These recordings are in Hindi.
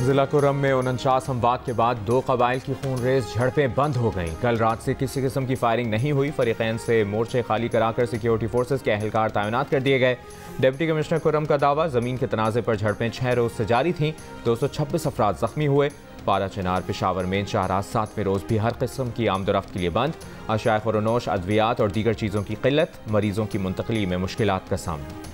जिला कुर्रम में 49 अमवात के बाद 2 कबाइल की खूनरेज झड़पें बंद हो गईं। कल रात से किसी किस्म की फायरिंग नहीं हुई। फरीकैन से मोर्चे खाली कराकर सिक्योरिटी फोर्सेज के अहलकार तैनात कर दिए गए। डिप्टी कमिश्नर कुर्रम का दावा, जमीन के तनाज़े पर झड़पें 6 रोज से जारी थीं। 226 अफराद जख्मी हुए। पारा चिनार, पेशावर मेन शाहराह 7वें रोज भी हर किस्म की आमदोरफ्त के लिए बंद। अशाए खुरनोश, अद्वियात और दीगर चीज़ों की किल्लत, मरीजों की मुंतकली में मुश्किलात का सामना।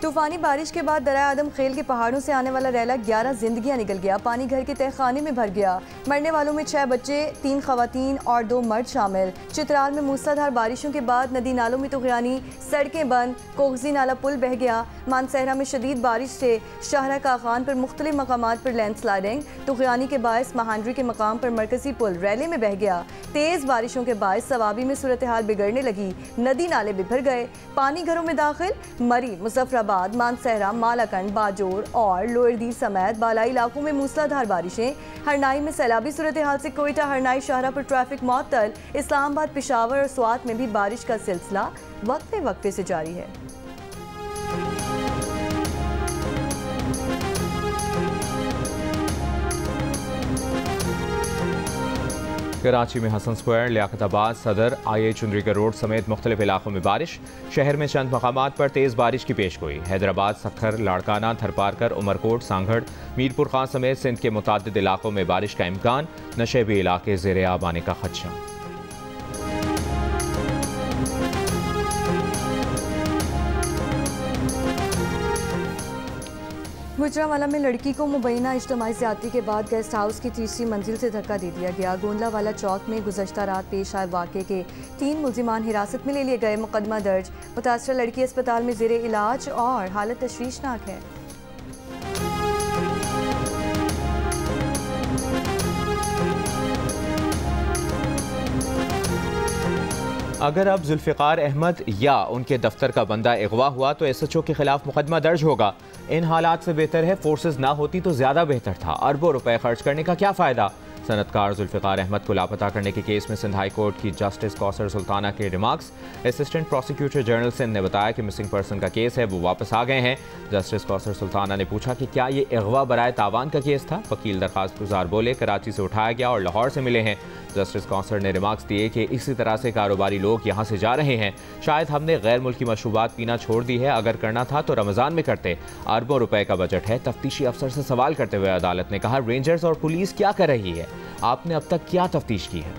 तूफानी बारिश के बाद दरिया आदम खेल के पहाड़ों से आने वाला रैला 11 जिंदगियां निकल गया। पानी घर के तहखाने में भर गया। मरने वालों में 6 बच्चे, 3 खवातीन और 2 मर्द शामिल। चित्राल में मूसलाधार बारिशों के बाद नदी नालों में तुगयानी, सड़कें बंद, कोगजी नाला पुल बह गया। मानसहरा में शदीद बारिश से शाहरा कागान पर मुख्तलिफ मकामात पर लैंडस्लाइडिंग, तुगयानी के बायस महांडरी के मकाम पर मरकजी पुल रैले में बह गया। तेज बारिशों के बायस सवाबी में सूरत हाल बिगड़ने लगी। नदी नाले बिखर गए, पानी घरों में दाखिल। मरी, मुजफ्फराबाद, मानसहरा, मालाकंड, बाजोर और लोअरदीर समेत बालाई इलाकों में मूसलाधार बारिशें। हरनाई में सैलाबी सूरत हाल से कोयटा हरनाई शाहरा पर ट्रैफिक मुअत्तल। इस्लामाबाद, पेशावर और स्वात में भी बारिश का सिलसिला वक्फे वक्फे से जारी है। कराची में हसन स्क्वायर, लियाकताबाद, सदर, IA चुंद्रीगर रोड समेत मुख्तलिफ इलाकों में बारिश। शहर में चंद मकामात पर तेज़ बारिश की पेशगोई। हैदराबाद, सखर, लाड़काना, थरपारकर, उमरकोट, सांगढ़, मीरपुर खां समेत सिंध के मुतादिद इलाकों में बारिश का इम्कान। नशेबी इलाके ज़ेरे आब आने का खदशा। गुजरांवाला में लड़की को मुबैना इज्तिमाई ज़्यादती के बाद गेस्ट हाउस की 3री मंजिल से धक्का दे दिया गया। गोंदलावाला चौक में गुज़श्ता रात पेश आए वाक़े के 3 मुलजिमान हिरासत में ले लिए गए। मुकदमा दर्ज। मुतासरा लड़की अस्पताल में ज़ेरे इलाज और हालत तशवीशनाक है। अगर अब जुल्फ़िकार अहमद या उनके दफ्तर का बंदा अगवा हुआ तो SHO के खिलाफ मुकदमा दर्ज होगा। इन हालात से बेहतर है फोर्सेस ना होती तो ज़्यादा बेहतर था। अरबों रुपए खर्च करने का क्या फ़ायदा। सनतकार जुल्फ़िकार अहमद को लापता करने के केस में सिंध हाई कोर्ट की जस्टिस कौसर सुल्ताना के remarks. Assistant prosecutor general Sindh ने बताया कि मिसिंग पर्सन का केस है, वो वापस आ गए हैं। जस्टिस कौसर सुल्ताना ने पूछा कि क्या ये अगवा बराए तावान का केस था। वकील दरखास्त गुजार बोले कराची से उठाया गया और लाहौर से मिले हैं। जस्टिस कौसर ने रिमार्क्स दिए कि इसी तरह से कारोबारी लोग यहाँ से जा रहे हैं। शायद हमने गैर मुल्की मशरूबात पीना छोड़ दी है। अगर करना था तो रमज़ान में करते। अरबों रुपए का बजट है। तफ्तीशी अफसर से सवाल करते हुए अदालत ने कहा, रेंजर्स और पुलिस क्या कर रही है, आपने अब तक क्या तफ्तीश की है।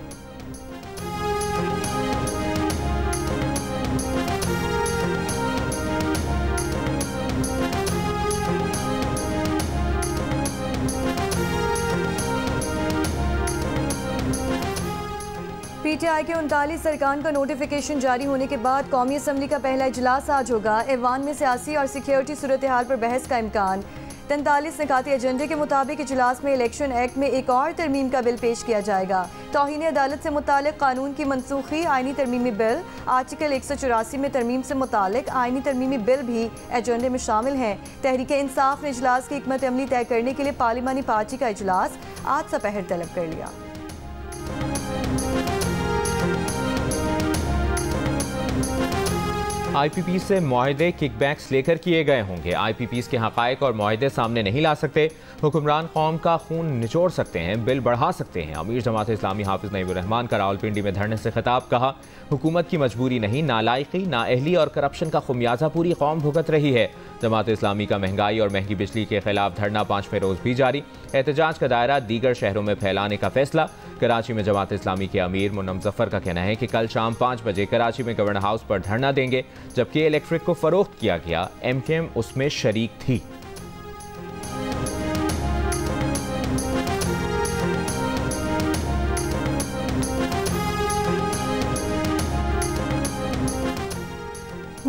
PTI के 39 अरकान का नोटिफिकेशन जारी होने के बाद कौमी असम्बली का पहला इजलास आज होगा। ऐवान में सियासी और सिक्योरिटी सूरत हाल पर बहस का इम्कान। 43 निकाती एजेंडे के मुताबिक इजलास में इलेक्शन एक्ट में एक और तरमीम का बिल पेश किया जाएगा। तौहीन अदालत से मुतालिक कानून की मनसूखी, आईनी तरमीमी बिल, आर्टिकल 184 में तरमीम से मुतालिक आईनी तरमीमी बिल भी एजेंडे में शामिल हैं। तहरीक इंसाफ ने इजलास की हिकमत अमली तय करने के लिए पार्लिमानी पार्टी का इजलास आज दोपहर तलब कर लिया। IPP से मुआहदे किकबैक्स लेकर किए गए होंगे। IPPs के हक़ाइक़ और मुआहदे सामने नहीं ला सकते। हुक्मरान कौम का खून निचोड़ सकते हैं, बिल बढ़ा सकते हैं। अमीर जमात इस्लामी हाफिज़ नईमुर रहमान का रावलपिंडी में धरने से खिताब। कहा, हुकूमत की मजबूरी नहीं, नालायकी, नाअहली और करप्शन का खुमियाजा पूरी कौम भुगत रही है। जमात इस्लामी का महंगाई और महंगी बिजली के खिलाफ धरना 5वें रोज़ भी जारी। एहतजाज का दायरा दीगर शहरों में फैलाने का फैसला। कराची में जमात इस्लामी के अमीर मुन्नम जफ़र का कहना है कि कल शाम 5 बजे कराची में गवर्नर हाउस पर धरना देंगे। जबकि इलेक्ट्रिक को फरोख्त किया गया, MKM उसमें शरीक थी।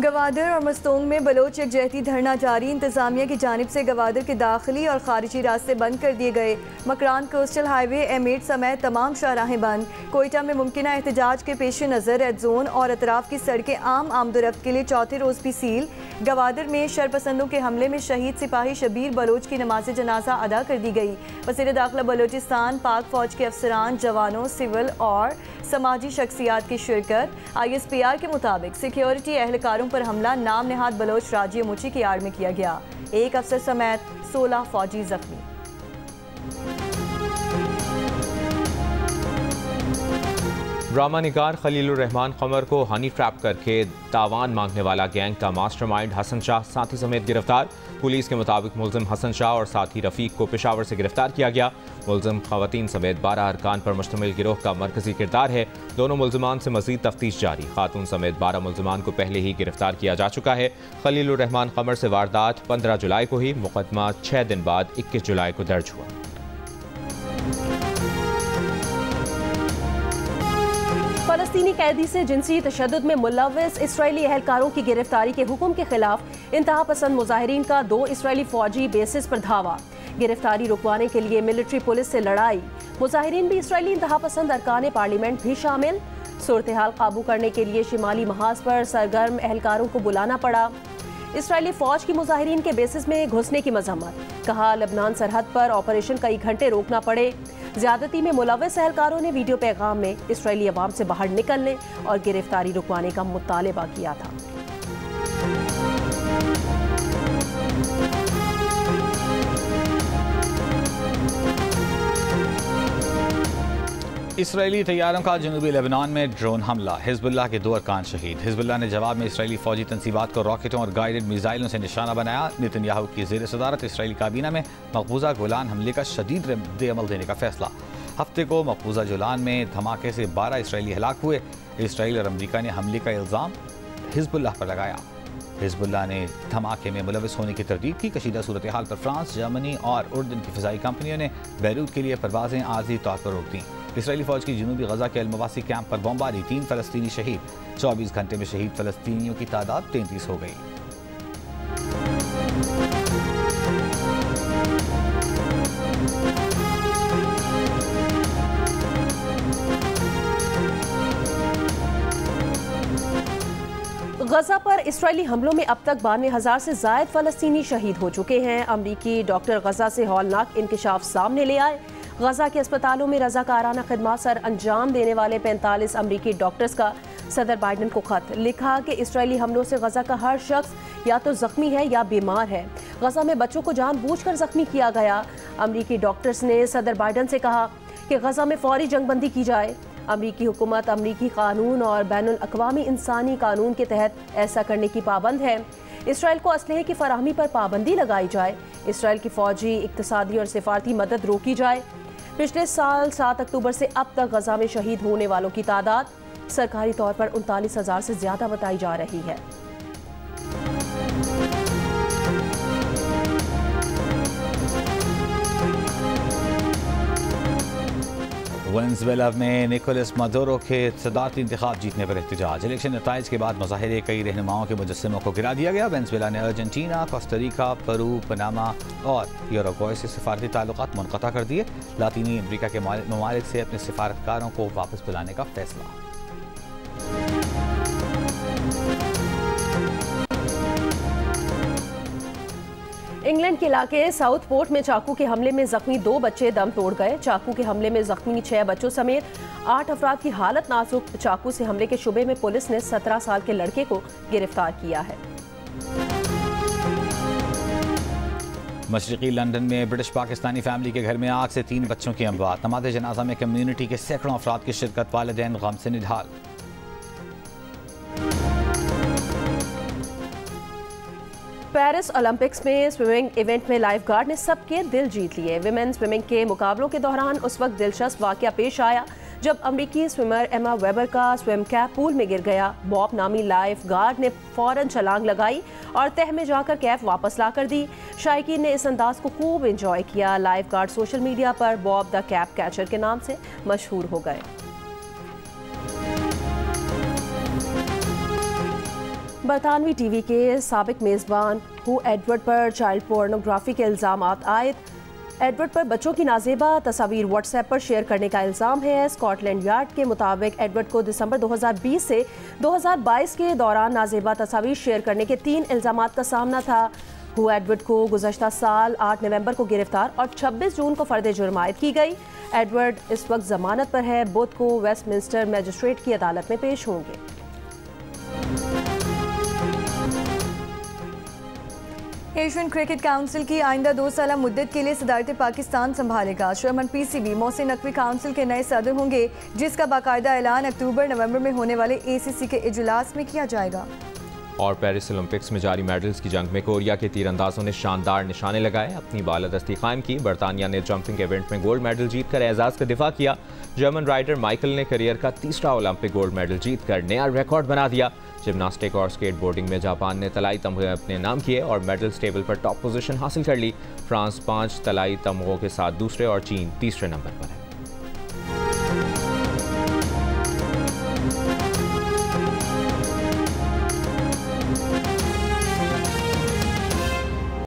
गवादर और मस्तोंग में बलोच यकजहती धरना जारी। इंतजामिया की जानिब से गवादर के दाखिली और खारिजी रास्ते बंद कर दिए गए। मकरान कोस्टल हाईवे M8 समेत तमाम शाहराहें बंद। कोयटा में मुमकिना एहतजाज के पेश नज़र रेड जोन और अतराफ की सड़कें आम आमदोरफ्त के लिए चौथे रोज़ भी सील। गवादर में शरपसंदों के हमले में शहीद सिपाही शबीर बलोच की नमाज जनाजा अदा कर दी गई। वज़ीर दाखिला बलोचिस्तान, पाक फौज के अफसरान, जवानों, सिविल और समाजी शख्सियात की शिरकत। ISPR के मुताबिक सिक्योरिटी एहलकारों पर हमला नाम नेहाद बलोच राजिया मुची की आड़ में किया गया। एक अफसर समेत 16 फौजी जख्मी। ड्रामा निगार खलीलुर रहमान कमर को हनी ट्रैप करके तावान मांगने वाला गैंग का मास्टरमाइंड हसन शाह साथी समेत गिरफ्तार। पुलिस के मुताबिक मुलजिम हसन शाह और साथी रफीक को पेशावर से गिरफ्तार किया गया। मुलजिम खवातीन समेत 12 अरकान पर मुश्तमिल गिरोह का मरकजी किरदार है। दोनों मुलजिमान से मजीद तफ्तीश जारी। खातून समेत 12 मुलजिमान को पहले ही गिरफ्तार किया जा चुका है। खलीलुर रहमान कमर से वारदात 15 जुलाई को ही, मुकदमा 6 दिन बाद 21 जुलाई को दर्ज हुआ। फलस्तीनी कैदी से जिनसी तशद्दुद में मुलव्वस इसराइली एहलकारों की गिरफ्तारी के हुक्म के खिलाफ इंतहा पसंद मुजाहिरीन का 2 इसराइली फौजी बेसिस पर धावा। गिरफ्तारी रुकवाने के लिए मिलिट्री पुलिस से लड़ाई। मुजाहिरीन भी इसराइली इंतहा पसंद अरकान पार्लियामेंट भी शामिल। सूरत हाल काबू करने के लिए शिमाली महाज पर सरगर्म एहलकारों को बुलाना पड़ा। इसराइली फौज की मुजाहिरीन के बेसिस में घुसने की मजम्मत। कहा लबनान सरहद पर ऑपरेशन कई घंटे रोकना पड़े। ज्यादती में मुलव्वस एहलकारों ने वीडियो पैगाम में इसराइली अवाम से बाहर निकलने और गिरफ्तारी रुकवाने का मुतालबा किया था। इसराइली तैयारों का जनूबी लेबनान में ड्रोन हमला। हिजबुल्लाह के 2 अरकान शहीद। हिजबुल्लाह ने जवाब में इसराइली फौजी तंसीबात को रॉकेटों और गाइडेड मिसाइलों से निशाना बनाया। नेतन्याहू की ज़ेर सदारत इसराइली काबीना में मकबूजा गोलान हमले का शदीद रद्द-ए-अमल देने का फैसला। हफ्ते को मकबूजा गोलान में धमाके से 12 इसराइली हलाक हुए। इसराइल और अमरीका ने हमले का इल्ज़ाम हिजबुल्लाह पर लगाया। हिजबुल्लाह ने धमाके में मुलव्वस होने की तरदीद की। कशीदा सूरत हाल पर फ्रांस, जर्मनी और उर्दन की फ़िज़ाई कंपनियों ने बैरूत के लिए परवाज़ें आर्जी तौर पर रोक दी। इसराइली फ़ौज की जनूबी गजा के अलमवासी कैंप पर बमबारी, 3 फ़लस्तीनी शहीद। 24 घंटे में शहीद फ़लस्तीनियों की तादाद 33 हो गई। गजा पर इसराइली हमलों में अब तक 92,000 से ज़ायद फ़लस्तीनी शहीद हो चुके हैं। अमरीकी डॉक्टर गजा से हौलनाक इंकशाफ सामने ले आए। गजा के अस्पतालों में रज़ाकाराना खिदमत सर अंजाम देने वाले 45 अमरीकी डॉक्टर्स का सदर बाइडन को खत लिखा कि इसराइली हमलों से गजा का हर शख्स या तो जख्मी है या बीमार है। गजा में बच्चों को जानबूझकर जख्मी किया गया। अमरीकी डॉक्टर्स ने सदर बाइडन से कहा कि गजा में फौरी जंगबंदी की जाए। अमरीकी हुकूमत अमरीकी कानून और बैनुल अक़वामी इंसानी कानून के तहत ऐसा करने की पाबंद है। इसराइल को असलहे की फराहमी पर पाबंदी लगाई जाए। इसराइल की फौजी, इक़्तिसादी और सिफारती मदद रोकी जाए। पिछले साल 7 अक्टूबर से अब तक गजा में शहीद होने वालों की तादाद सरकारी तौर पर 39,000 से ज़्यादा बताई जा रही है। वेनेज़ुएला में निकोलस मादुरो के सदारती इंतखाब जीतने पर एहतजाज। इलेक्शन नताइज के बाद मुजाहिरे, कई रहनुमाओं के मुजस्समों को गिरा दिया गया। वेनेज़ुएला ने अर्जेंटीना, कोस्टारिका, पेरू, पनामा और यूरुग्वे से सिफारती ताल्लुकात मुनक़ता कर दिए। लातीनी अमरीका के ममालिक से अपने सिफारतकारों को वापस बुलाने का फैसला। इंग्लैंड के इलाके साउथ पोर्ट में चाकू के हमले में जख्मी 2 बच्चे दम तोड़ गए। चाकू के हमले में जख्मी 6 बच्चों समेत 8 अफराद की हालत नाजुक। चाकू से हमले के शुबे में पुलिस ने 17 साल के लड़के को गिरफ्तार किया है। मशरक़ी लंदन में ब्रिटिश पाकिस्तानी फैमिली के घर में आग से 3 बच्चों की अमवात। नमाज़ जनाजा में कम्युनिटी के सैकड़ों अफराद की शिरकत, वालिदैन गम से निढाल। पेरिस ओलंपिक्स में स्विमिंग इवेंट में लाइफ गार्ड ने सबके दिल जीत लिए। विमेन स्विमिंग के मुकाबलों के दौरान उस वक्त दिलचस्प वाकया पेश आया जब अमरीकी स्विमर एमा वेबर का स्विम कैप पूल में गिर गया। बॉब नामी लाइफ गार्ड ने फौरन छलांग लगाई और तह में जाकर कैप वापस ला कर दी। शायकीन ने इस अंदाज को खूब एंजॉय किया। लाइफ गार्ड सोशल मीडिया पर बॉब द कैप कैचर के नाम से मशहूर हो गए। बरतानवी टीवी के साबिक मेज़बान हु एडवर्ड पर चाइल्ड पोर्नोग्राफी के इल्ज़ाम आयद। एडवर्ड पर बच्चों की नाजेबा तस्वीर व्हाट्सएप पर शेयर करने का इल्ज़ाम है। स्कॉटलैंड यार्ड के मुताबिक एडवर्ड को दिसंबर 2020 से 2022 के दौरान नाजेबा तस्वीर शेयर करने के 3 इल्ज़ामात का सामना था। हु एडवर्ड को गुज़श्ता साल 8 नवंबर को गिरफ्तार और 26 जून को फर्द जुर्म आयद की गई। एडवर्ड इस वक्त जमानत पर है। बुध को वेस्टमिंस्टर मजिस्ट्रेट की अदालत में पेश होंगे। एशियन क्रिकेट काउंसिल की आइंदा 2 साला मुद्दत के लिए सदारत पाकिस्तान संभालेगा। Chairman PCB Mohsin Naqvi council के नए सदर होंगे, जिसका बाकायदा ऐलान अक्टूबर-नवंबर में होने वाले एसीसी के इजलास में किया जाएगा। और पेरिस ओलंपिक्स में जारी मेडल्स की जंग में कोरिया के तीरंदाजों ने शानदार निशाने लगाए, अपनी बालादस्ती कायम की। बरतानिया ने जंपिंग इवेंट में गोल्ड मेडल जीतकर एजाज का दिफा किया। जर्मन राइडर माइकल ने करियर का 3रा ओलंपिक गोल्ड मेडल जीतकर नया रिकॉर्ड बना दिया। जिम्नास्टिक और स्केट बोर्डिंग में जापान ने तलाई तमगे अपने नाम किए और मेडल्स टेबल पर टॉप पोजीशन हासिल कर ली। फ्रांस 5 तलाई तमगों के साथ दूसरे और चीन तीसरे नंबर पर है।